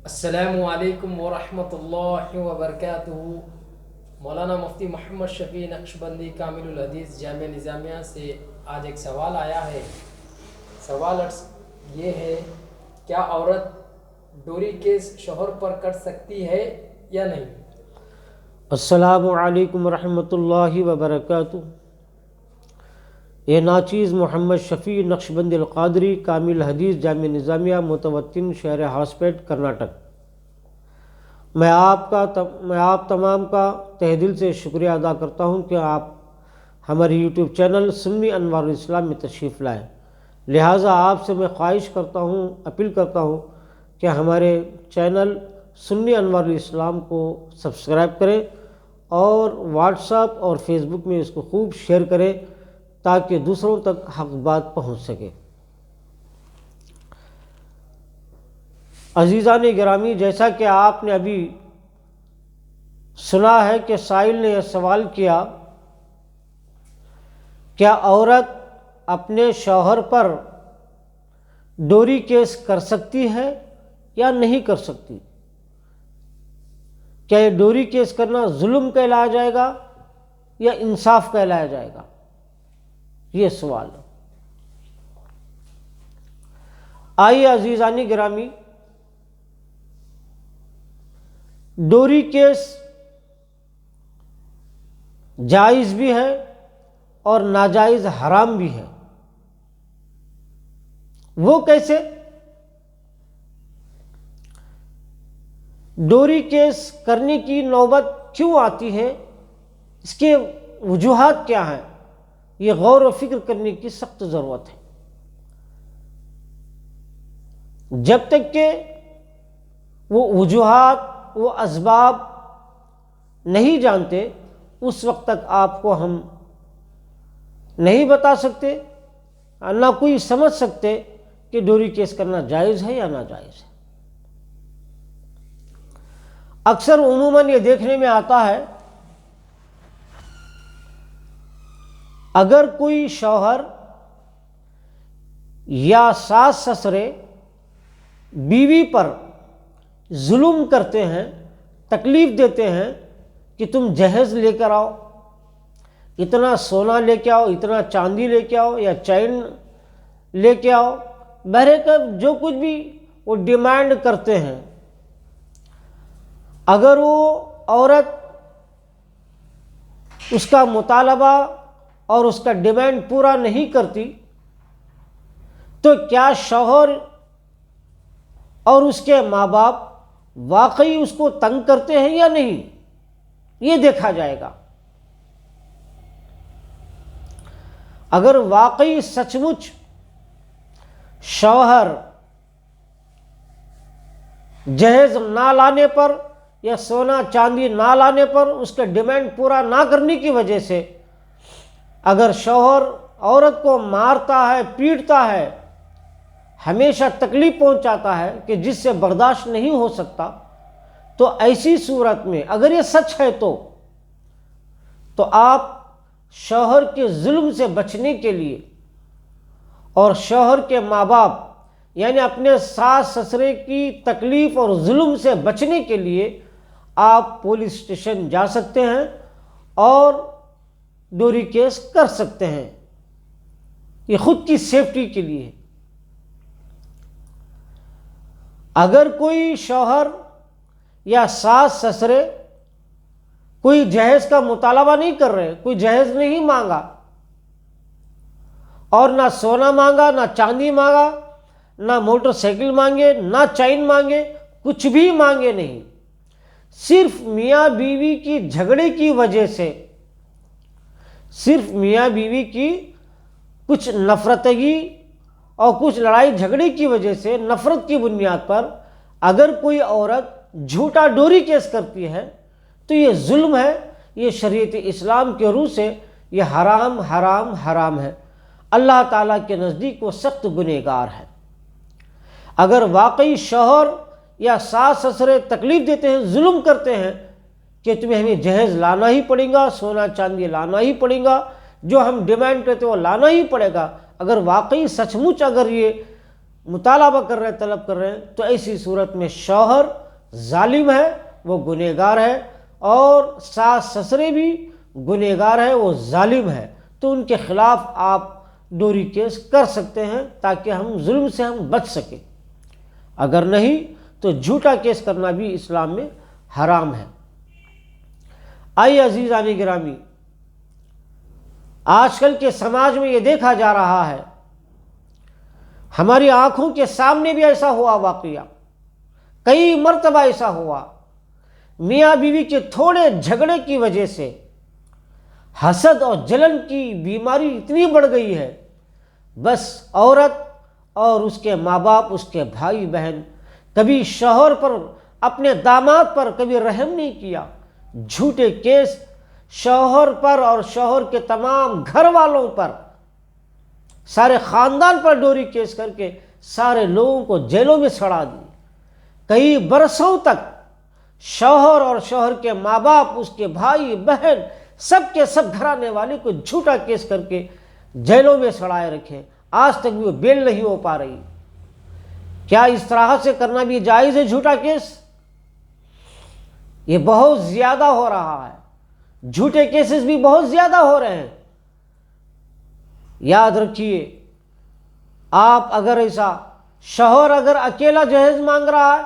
السلام علیکم ورحمۃ اللہ وبرکاتہ۔ مولانا مفتی محمد شفیع نقشبندی کامل الحدیث جامعہ نظامیہ سے آج ایک سوال آیا ہے۔ سوال یہ ہے، کیا عورت ڈوری کیس شوہر پر کر سکتی ہے یا نہیں؟ السلام علیکم ورحمۃ اللہ وبرکاتہ۔ یہ ناچیز محمد شفیع نقشبندی القادری کامل حدیث جامعہ نظامیہ متوطن شہر ہاسپیٹ کرناٹک۔ میں آپ تمام کا تہہ دل سے شکریہ ادا کرتا ہوں کہ آپ ہمارے یوٹیوب چینل سنی انوار الاسلام میں تشریف لائیں۔ لہٰذا آپ سے میں خواہش کرتا ہوں، اپیل کرتا ہوں کہ ہمارے چینل سنی انوار الاسلام کو سبسکرائب کریں اور واٹس ایپ اور فیس بک میں اس کو خوب شیئر کریں تاکہ دوسروں تک حق بات پہنچ سکے۔ عزیزان گرامی، جیسا کہ آپ نے ابھی سنا ہے کہ سائل نے یہ سوال کیا، کیا عورت اپنے شوہر پر ڈوری کیس کر سکتی ہے یا نہیں کر سکتی؟ کیا یہ ڈوری کیس کرنا ظلم کہلایا جائے گا یا انصاف کہلایا جائے گا؟ یہ سوال ہے۔ آئیے عزیزان گرامی، ڈوری کیس جائز بھی ہے اور ناجائز حرام بھی ہے۔ وہ کیسے؟ ڈوری کیس کرنے کی نوبت کیوں آتی ہے؟ اس کے وجوہات کیا ہیں؟ یہ غور و فکر کرنے کی سخت ضرورت ہے۔ جب تک کہ وہ وجوہات، وہ اسباب نہیں جانتے، اس وقت تک آپ کو ہم نہیں بتا سکتے، نہ کوئی سمجھ سکتے کہ ڈوری کیس کرنا جائز ہے یا ناجائز ہے۔ اکثر عموماً یہ دیکھنے میں آتا ہے، اگر کوئی شوہر یا ساس سسرے بیوی پر ظلم کرتے ہیں، تکلیف دیتے ہیں کہ تم جہیز لے کر آؤ، اتنا سونا لے کے آؤ، اتنا چاندی لے کے آؤ یا چین لے کے آؤ، بہرکیف جو کچھ بھی وہ ڈیمانڈ کرتے ہیں، اگر وہ عورت اس کا مطالبہ اور اس کا ڈیمانڈ پورا نہیں کرتی تو کیا شوہر اور اس کے ماں باپ واقعی اس کو تنگ کرتے ہیں یا نہیں؟ یہ دیکھا جائے گا۔ اگر واقعی سچ مچ شوہر جہیز نہ لانے پر یا سونا چاندی نہ لانے پر، اس کے ڈیمانڈ پورا نہ کرنے کی وجہ سے اگر شوہر عورت کو مارتا ہے، پیٹتا ہے، ہمیشہ تکلیف پہنچاتا ہے کہ جس سے برداشت نہیں ہو سکتا، تو ایسی صورت میں اگر یہ سچ ہے تو آپ شوہر کے ظلم سے بچنے کے لیے اور شوہر کے ماں باپ یعنی اپنے ساس سسرے کی تکلیف اور ظلم سے بچنے کے لیے آپ پولیس اسٹیشن جا سکتے ہیں اور ڈوری کیس کر سکتے ہیں۔ یہ خود کی سیفٹی کے لیے۔ اگر کوئی شوہر یا ساس سسرے کوئی جہیز کا مطالبہ نہیں کر رہے، کوئی جہیز نہیں مانگا اور نہ سونا مانگا، نہ چاندی مانگا، نہ موٹر سائیکل مانگے، نہ چین مانگے، کچھ بھی مانگے نہیں، صرف میاں بیوی کی جھگڑے کی وجہ سے، صرف میاں بیوی کی کچھ نفرتگی اور کچھ لڑائی جھگڑے کی وجہ سے، نفرت کی بنیاد پر اگر کوئی عورت جھوٹا ڈوری کیس کرتی ہے تو یہ ظلم ہے، یہ شریعت اسلام کے روح سے یہ حرام حرام حرام ہے، اللہ تعالیٰ کے نزدیک وہ سخت گنہگار ہے۔ اگر واقعی شوہر یا ساس سسرے تکلیف دیتے ہیں، ظلم کرتے ہیں کہ تمہیں ہمیں جہیز لانا ہی پڑے گا، سونا چاندی لانا ہی پڑے گا، جو ہم ڈیمانڈ کرتے وہ لانا ہی پڑے گا، اگر واقعی سچ مچ اگر یہ مطالبہ کر رہے ہیں، طلب کر رہے ہیں، تو ایسی صورت میں شوہر ظالم ہے، وہ گنہگار ہے، اور ساس سسرے بھی گنہگار ہے، وہ ظالم ہے، تو ان کے خلاف آپ ڈوری کیس کر سکتے ہیں تاکہ ہم ظلم سے ہم بچ سکیں۔ اگر نہیں تو جھوٹا کیس کرنا بھی اسلام میں حرام ہے۔ آئیے عزیزان گرامی، آج کل کے سماج میں یہ دیکھا جا رہا ہے، ہماری آنکھوں کے سامنے بھی ایسا ہوا واقعہ، کئی مرتبہ ایسا ہوا، میاں بیوی کے تھوڑے جھگڑے کی وجہ سے حسد اور جلن کی بیماری اتنی بڑھ گئی ہے، بس عورت اور اس کے ماں باپ، اس کے بھائی بہن کبھی شوہر پر، اپنے داماد پر کبھی رحم نہیں کیا، جھوٹے کیس شوہر پر اور شوہر کے تمام گھر والوں پر، سارے خاندان پر ڈوری کیس کر کے سارے لوگوں کو جیلوں میں سڑا دی۔ کئی برسوں تک شوہر اور شوہر کے ماں باپ، اس کے بھائی بہن، سب کے سب گھرانے والے کو جھوٹا کیس کر کے جیلوں میں سڑائے رکھے، آج تک بھی وہ بیل نہیں ہو پا رہی۔ کیا اس طرح سے کرنا بھی جائز ہے جھوٹا کیس؟ یہ بہت زیادہ ہو رہا ہے، جھوٹے کیسز بھی بہت زیادہ ہو رہے ہیں۔ یاد رکھیے، آپ اگر ایسا، شوہر اگر اکیلا جہیز مانگ رہا ہے،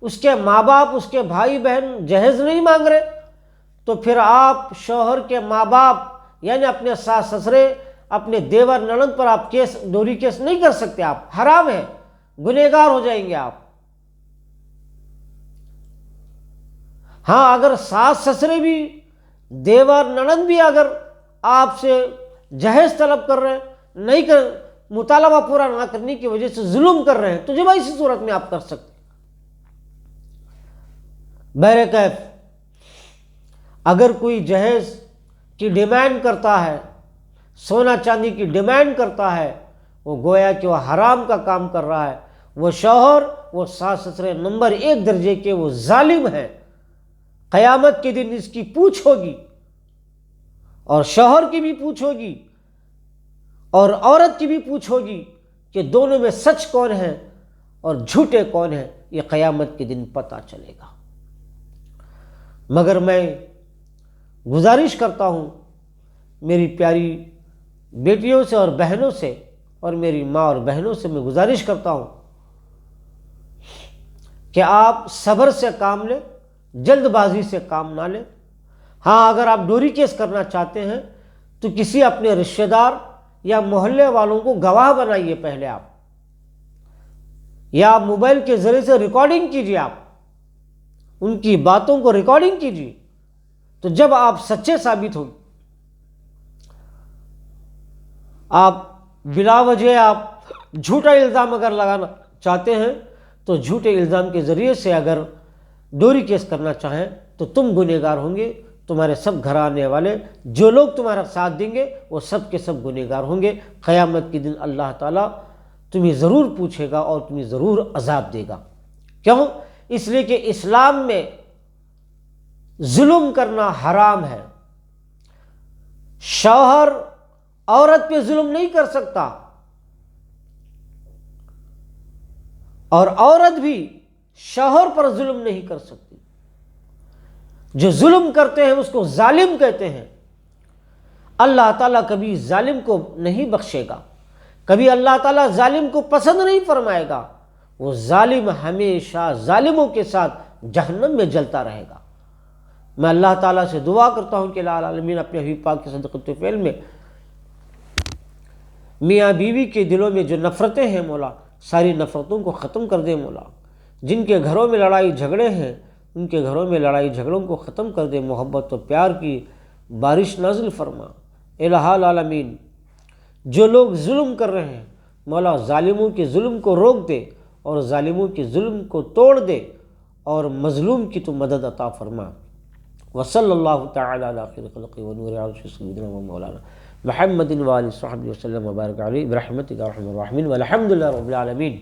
اس کے ماں باپ، اس کے بھائی بہن جہیز نہیں مانگ رہے، تو پھر آپ شوہر کے ماں باپ یعنی اپنے ساس سسرے، اپنے دیور نند پر آپ کیس، ڈوری کیس نہیں کر سکتے، آپ حرام ہے، گنہگار ہو جائیں گے آپ۔ ہاں، اگر ساس سسرے بھی، دیور نند بھی اگر آپ سے جہیز طلب کر رہے ہیں، نہیں کر، مطالبہ پورا نہ کرنے کی وجہ سے ظلم کر رہے ہیں، تو جب ایسی صورت میں آپ کر سکتے۔ بہرکیف اگر کوئی جہیز کی ڈیمانڈ کرتا ہے، سونا چاندی کی ڈیمانڈ کرتا ہے، وہ گویا کہ وہ حرام کا کام کر رہا ہے۔ وہ شوہر، وہ ساس سسرے نمبر 1 درجے کے وہ ظالم ہیں، قیامت کے دن اس کی پوچھ ہوگی، اور شوہر کی بھی پوچھ ہوگی، اور عورت کی بھی پوچھ ہوگی کہ دونوں میں سچ کون ہے اور جھوٹے کون ہیں، یہ قیامت کے دن پتہ چلے گا۔ مگر میں گزارش کرتا ہوں میری پیاری بیٹیوں سے اور بہنوں سے، اور میری ماں اور بہنوں سے میں گزارش کرتا ہوں کہ آپ صبر سے کام لیں، جلد بازی سے کام نہ لیں۔ ہاں، اگر آپ ڈوری کیس کرنا چاہتے ہیں تو کسی اپنے رشتہ دار یا محلے والوں کو گواہ بنائیے پہلے آپ، یا آپ موبائل کے ذریعے سے ریکارڈنگ کیجیے، آپ ان کی باتوں کو ریکارڈنگ کیجیے، تو جب آپ سچے ثابت ہوں، آپ بلا وجہ آپ جھوٹا الزام اگر لگانا چاہتے ہیں تو جھوٹے الزام کے ذریعے سے اگر ڈوری کیس کرنا چاہیں تو تم گنہگار ہوں گے، تمہارے سب گھر آنے والے جو لوگ تمہارا ساتھ دیں گے وہ سب کے سب گنہگار ہوں گے۔ قیامت کے دن اللہ تعالیٰ تمہیں ضرور پوچھے گا اور تمہیں ضرور عذاب دے گا۔ کیوں؟ اس لیے کہ اسلام میں ظلم کرنا حرام ہے۔ شوہر عورت پہ ظلم نہیں کر سکتا، اور عورت بھی شوہر پر ظلم نہیں کر سکتی۔ جو ظلم کرتے ہیں اس کو ظالم کہتے ہیں۔ اللہ تعالیٰ کبھی ظالم کو نہیں بخشے گا، کبھی اللہ تعالیٰ ظالم کو پسند نہیں فرمائے گا، وہ ظالم ہمیشہ ظالموں کے ساتھ جہنم میں جلتا رہے گا۔ میں اللہ تعالیٰ سے دعا کرتا ہوں کہ الہ العالمین اپنے حبیب پاک کے صدقۃ الطفیل میں میاں بیوی کے دلوں میں جو نفرتیں ہیں مولا، ساری نفرتوں کو ختم کر دے مولا۔ جن کے گھروں میں لڑائی جھگڑے ہیں ان کے گھروں میں لڑائی جھگڑوں کو ختم کر دے، محبت و پیار کی بارش نازل فرما الہ العالمین۔ جو لوگ ظلم کر رہے ہیں مولا، ظالموں کے ظلم کو روک دے اور ظالموں کے ظلم کو توڑ دے، اور مظلوم کی تو مدد عطا فرما۔ وصلی اللہ تعالی علی خیر خلق و نور عرش سیدنا و مولانا محمد و آلہ وصحبہ وسلم وبارک علیہ برحمتک یا ارحم الراحمین والحمد للہ رب العالمین۔